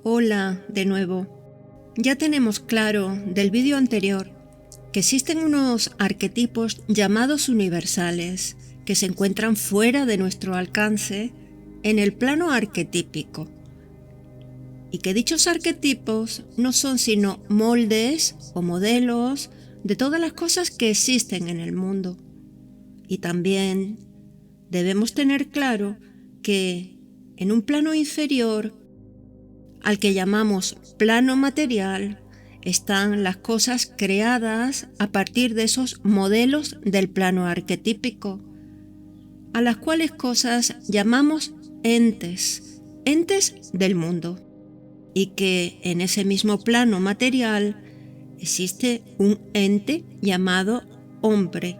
Hola, de nuevo. Ya tenemos claro del vídeo anterior que existen unos arquetipos llamados universales que se encuentran fuera de nuestro alcance en el plano arquetípico, y que dichos arquetipos no son sino moldes o modelos de todas las cosas que existen en el mundo. Y también debemos tener claro que en un plano inferior, al que llamamos plano material, están las cosas creadas a partir de esos modelos del plano arquetípico, a las cuales cosas llamamos entes del mundo, y que en ese mismo plano material existe un ente llamado hombre,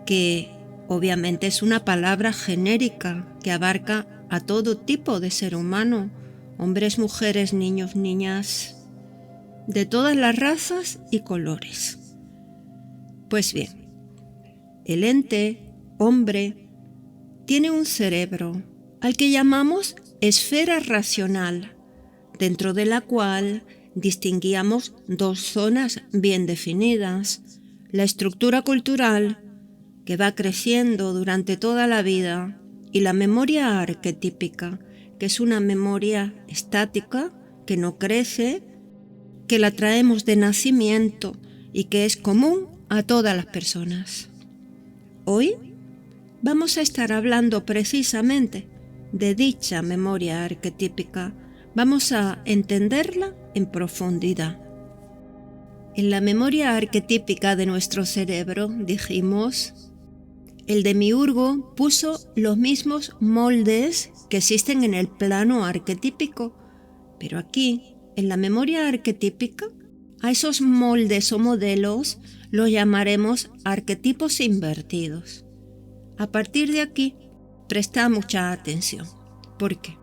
que obviamente es una palabra genérica que abarca a todo tipo de ser humano, hombres, mujeres, niños, niñas, de todas las razas y colores. Pues bien, el ente, hombre, tiene un cerebro al que llamamos esfera racional, dentro de la cual distinguíamos dos zonas bien definidas: la estructura cultural, que va creciendo durante toda la vida, y la memoria arquetípica, que es una memoria estática, que no crece, que la traemos de nacimiento y que es común a todas las personas. Hoy vamos a estar hablando precisamente de dicha memoria arquetípica. Vamos a entenderla en profundidad. En la memoria arquetípica de nuestro cerebro, dijimos, el demiurgo puso los mismos moldes que existen en el plano arquetípico, pero aquí, en la memoria arquetípica, a esos moldes o modelos los llamaremos arquetipos invertidos. A partir de aquí, presta mucha atención, porque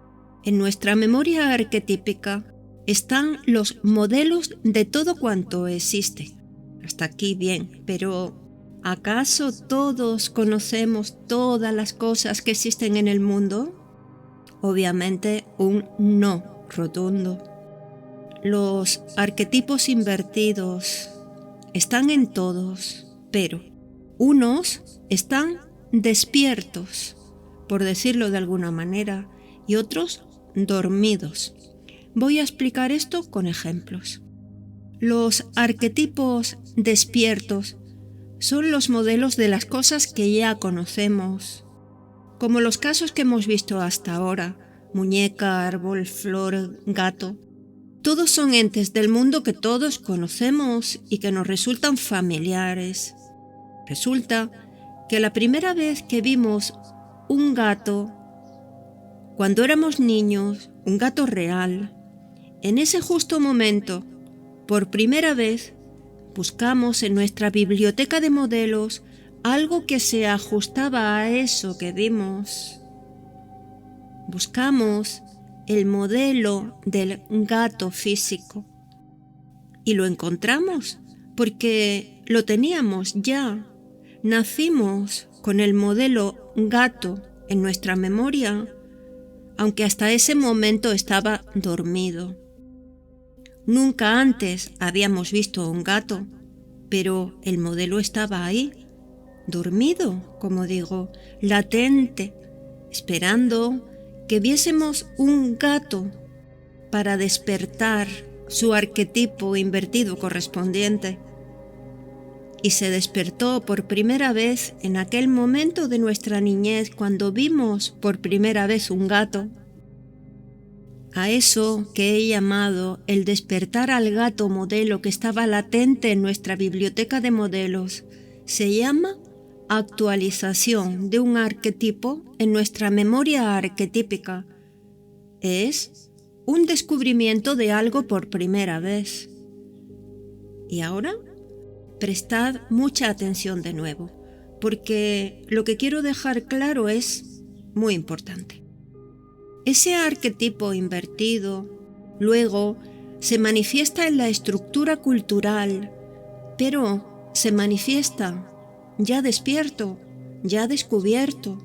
en nuestra memoria arquetípica están los modelos de todo cuanto existe. Hasta aquí bien, pero ¿acaso todos conocemos todas las cosas que existen en el mundo? Obviamente un no rotundo. Los arquetipos invertidos están en todos, pero unos están despiertos, por decirlo de alguna manera, y otros dormidos. Voy a explicar esto con ejemplos. Los arquetipos despiertos son los modelos de las cosas que ya conocemos, como los casos que hemos visto hasta ahora: muñeca, árbol, flor, gato. Todos son entes del mundo que todos conocemos y que nos resultan familiares. Resulta que la primera vez que vimos un gato, cuando éramos niños, un gato real, en ese justo momento, por primera vez, buscamos en nuestra biblioteca de modelos algo que se ajustaba a eso que vimos. Buscamos el modelo del gato físico y lo encontramos porque lo teníamos ya. Nacimos con el modelo gato en nuestra memoria, aunque hasta ese momento estaba dormido. Nunca antes habíamos visto un gato, pero el modelo estaba ahí, dormido, como digo, latente, esperando que viésemos un gato para despertar su arquetipo invertido correspondiente. Y se despertó por primera vez en aquel momento de nuestra niñez, cuando vimos por primera vez un gato. A eso que he llamado el despertar al gato modelo que estaba latente en nuestra biblioteca de modelos, se llama actualización de un arquetipo en nuestra memoria arquetípica. Es un descubrimiento de algo por primera vez. Y ahora, prestad mucha atención de nuevo, porque lo que quiero dejar claro es muy importante. Ese arquetipo invertido luego se manifiesta en la estructura cultural, pero se manifiesta ya despierto, ya descubierto,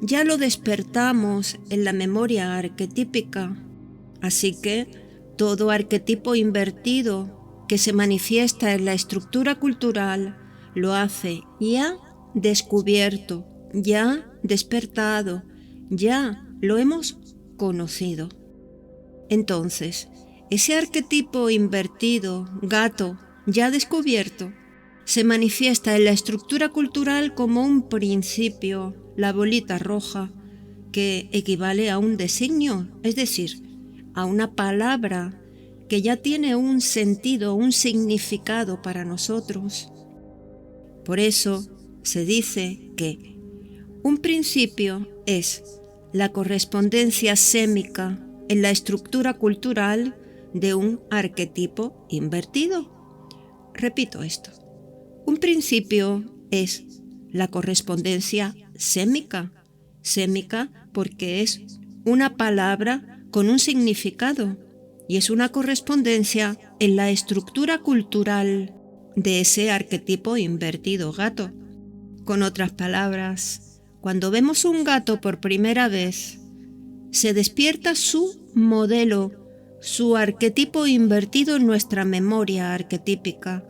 ya lo despertamos en la memoria arquetípica. Así que todo arquetipo invertido que se manifiesta en la estructura cultural lo hace ya descubierto, ya despertado, ya lo hemos conocido. Entonces, ese arquetipo invertido, gato, ya descubierto, se manifiesta en la estructura cultural como un principio, la bolita roja, que equivale a un designio, es decir, a una palabra que ya tiene un sentido, un significado para nosotros. Por eso se dice que un principio es la correspondencia sémica en la estructura cultural de un arquetipo invertido. Repito esto. Un principio es la correspondencia sémica. Sémica porque es una palabra con un significado y es una correspondencia en la estructura cultural de ese arquetipo invertido gato. Con otras palabras, cuando vemos un gato por primera vez, se despierta su modelo, su arquetipo invertido en nuestra memoria arquetípica.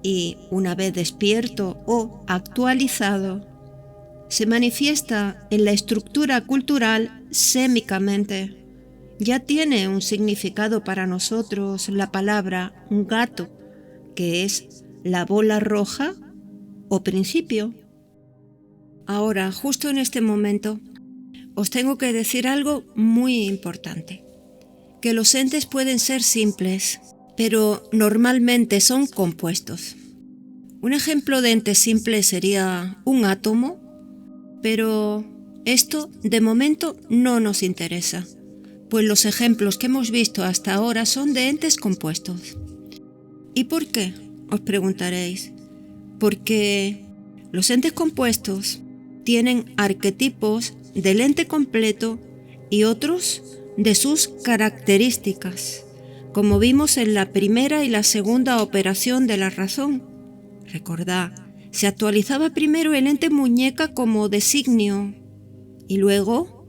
Y una vez despierto o actualizado, se manifiesta en la estructura cultural sémicamente. Ya tiene un significado para nosotros la palabra gato, que es la bola roja o principio. Ahora, justo en este momento, os tengo que decir algo muy importante, que los entes pueden ser simples, pero normalmente son compuestos. Un ejemplo de ente simple sería un átomo, pero esto de momento no nos interesa, pues los ejemplos que hemos visto hasta ahora son de entes compuestos. ¿Y por qué? Os preguntaréis. Porque los entes compuestos tienen arquetipos del ente completo y otros de sus características, como vimos en la primera y la segunda operación de la razón. Recordad, se actualizaba primero el ente muñeca como designio y luego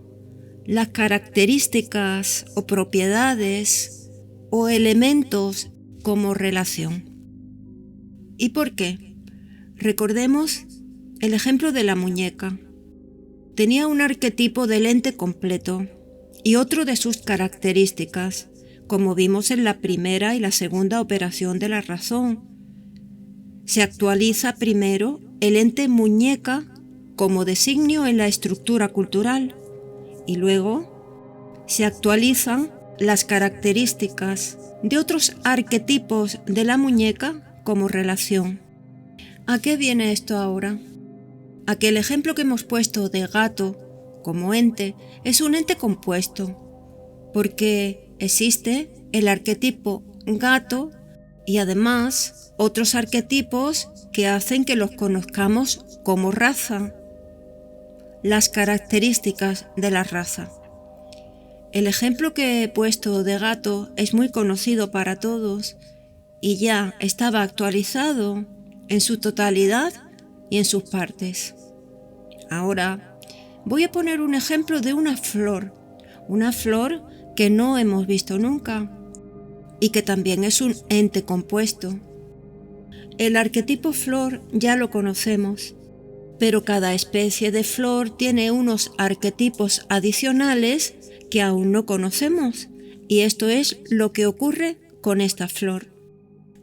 las características o propiedades o elementos como relación. ¿Y por qué? Recordemos el ejemplo de la muñeca. Tenía un arquetipo del ente completo y otro de sus características, como vimos en la primera y la segunda operación de la razón. Se actualiza primero el ente muñeca como designio en la estructura cultural y luego se actualizan las características de otros arquetipos de la muñeca como relación. ¿A qué viene esto ahora? A que el ejemplo que hemos puesto de gato como ente es un ente compuesto, porque existe el arquetipo gato y además otros arquetipos que hacen que los conozcamos como raza, las características de la raza. El ejemplo que he puesto de gato es muy conocido para todos y ya estaba actualizado en su totalidad y en sus partes. Ahora voy a poner un ejemplo de una flor que no hemos visto nunca y que también es un ente compuesto. El arquetipo flor ya lo conocemos, pero cada especie de flor tiene unos arquetipos adicionales que aún no conocemos, y esto es lo que ocurre con esta flor.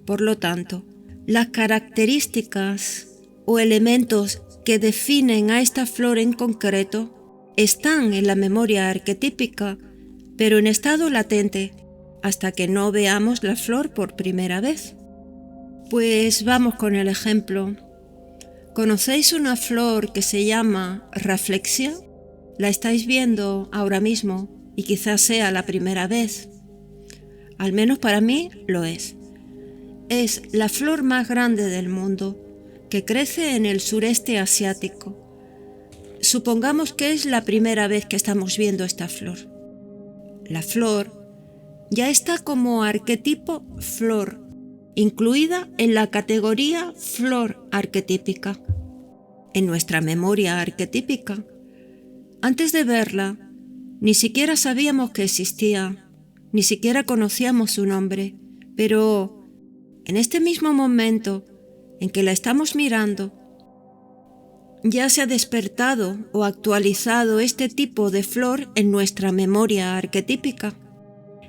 Por lo tanto, las características o elementos que definen a esta flor en concreto están en la memoria arquetípica, pero en estado latente, hasta que no veamos la flor por primera vez. Pues vamos con el ejemplo. ¿Conocéis una flor que se llama Rafflexia? La estáis viendo ahora mismo y quizás sea la primera vez. Al menos para mí lo es. Es la flor más grande del mundo, que crece en el sureste asiático. Supongamos que es la primera vez que estamos viendo esta flor. La flor ya está como arquetipo flor, incluida en la categoría flor arquetípica, en nuestra memoria arquetípica. Antes de verla, ni siquiera sabíamos que existía, ni siquiera conocíamos su nombre, pero en este mismo momento en que la estamos mirando, ya se ha despertado o actualizado este tipo de flor en nuestra memoria arquetípica,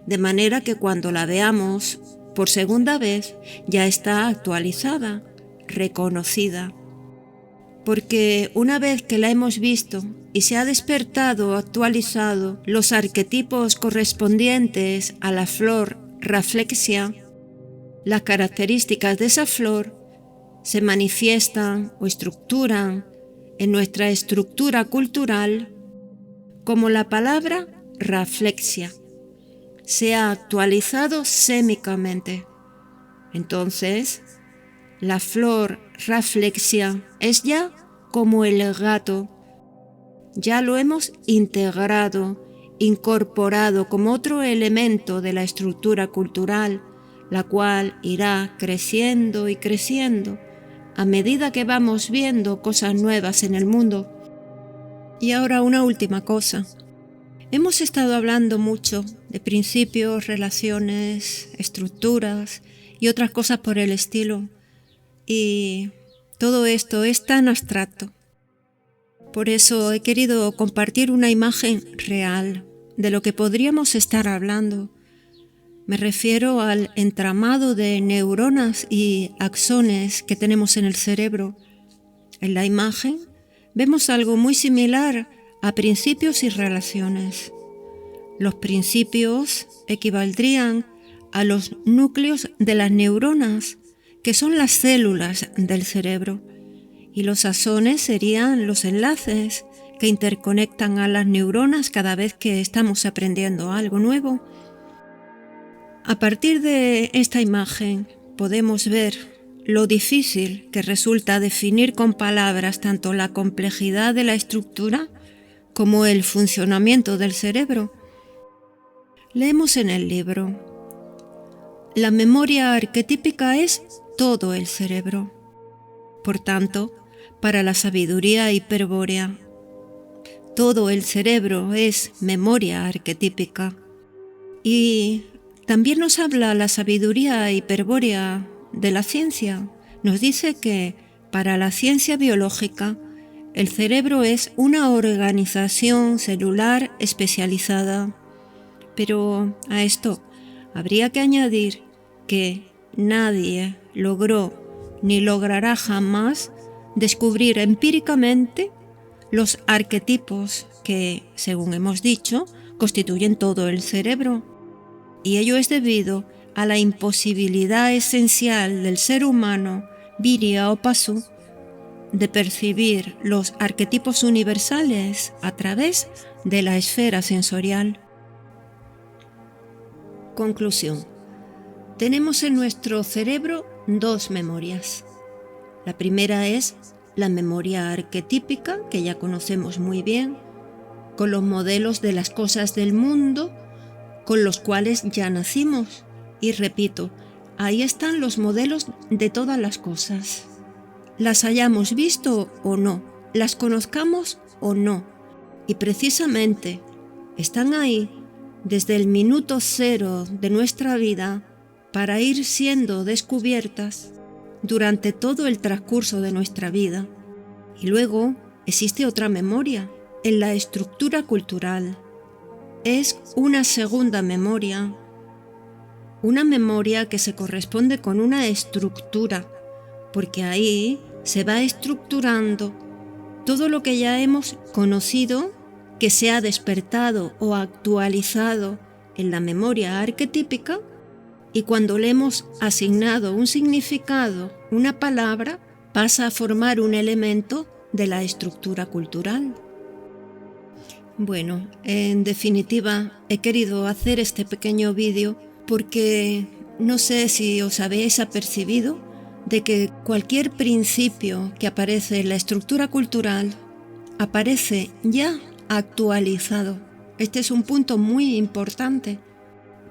de manera que cuando la veamos por segunda vez ya está actualizada, reconocida. Porque una vez que la hemos visto y se ha despertado o actualizado los arquetipos correspondientes a la flor Rafflexia, las características de esa flor se manifiestan o estructuran en nuestra estructura cultural como la palabra Rafflexia se ha actualizado sémicamente. Entonces, la flor Rafflexia es ya como el gato. Ya lo hemos integrado, incorporado como otro elemento de la estructura cultural, la cual irá creciendo y creciendo a medida que vamos viendo cosas nuevas en el mundo. Y ahora una última cosa. Hemos estado hablando mucho de principios, relaciones, estructuras y otras cosas por el estilo. Y todo esto es tan abstracto. Por eso he querido compartir una imagen real de lo que podríamos estar hablando. Me refiero al entramado de neuronas y axones que tenemos en el cerebro. En la imagen vemos algo muy similar a principios y relaciones. Los principios equivaldrían a los núcleos de las neuronas, que son las células del cerebro, y los axones serían los enlaces que interconectan a las neuronas cada vez que estamos aprendiendo algo nuevo. A partir de esta imagen podemos ver lo difícil que resulta definir con palabras tanto la complejidad de la estructura como el funcionamiento del cerebro. Leemos en el libro: la memoria arquetípica es todo el cerebro. Por tanto, para la sabiduría hiperbórea, todo el cerebro es memoria arquetípica. Y también nos habla la sabiduría hiperbórea de la ciencia. Nos dice que para la ciencia biológica, el cerebro es una organización celular especializada. Pero a esto habría que añadir que nadie logró ni logrará jamás descubrir empíricamente los arquetipos que, según hemos dicho, constituyen todo el cerebro. Y ello es debido a la imposibilidad esencial del ser humano, Virya o Pasu, de percibir los arquetipos universales a través de la esfera sensorial. Conclusión. Tenemos en nuestro cerebro dos memorias. La primera es la memoria arquetípica, que ya conocemos muy bien, con los modelos de las cosas del mundo con los cuales ya nacimos. Y repito, ahí están los modelos de todas las cosas. Las hayamos visto o no, las conozcamos o no. Y precisamente están ahí desde el minuto cero de nuestra vida para ir siendo descubiertas durante todo el transcurso de nuestra vida. Y luego existe otra memoria en la estructura cultural. Es una segunda memoria, una memoria que se corresponde con una estructura, porque ahí se va estructurando todo lo que ya hemos conocido, que se ha despertado o actualizado en la memoria arquetípica, y cuando le hemos asignado un significado, una palabra, pasa a formar un elemento de la estructura cultural. Bueno, en definitiva, he querido hacer este pequeño vídeo porque no sé si os habéis apercibido de que cualquier principio que aparece en la estructura cultural aparece ya actualizado. Este es un punto muy importante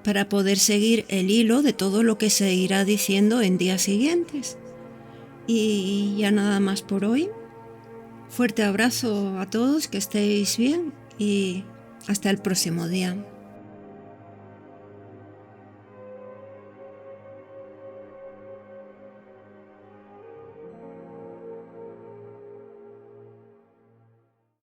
para poder seguir el hilo de todo lo que se irá diciendo en días siguientes. Y ya nada más por hoy. Fuerte abrazo a todos, que estéis bien y hasta el próximo día.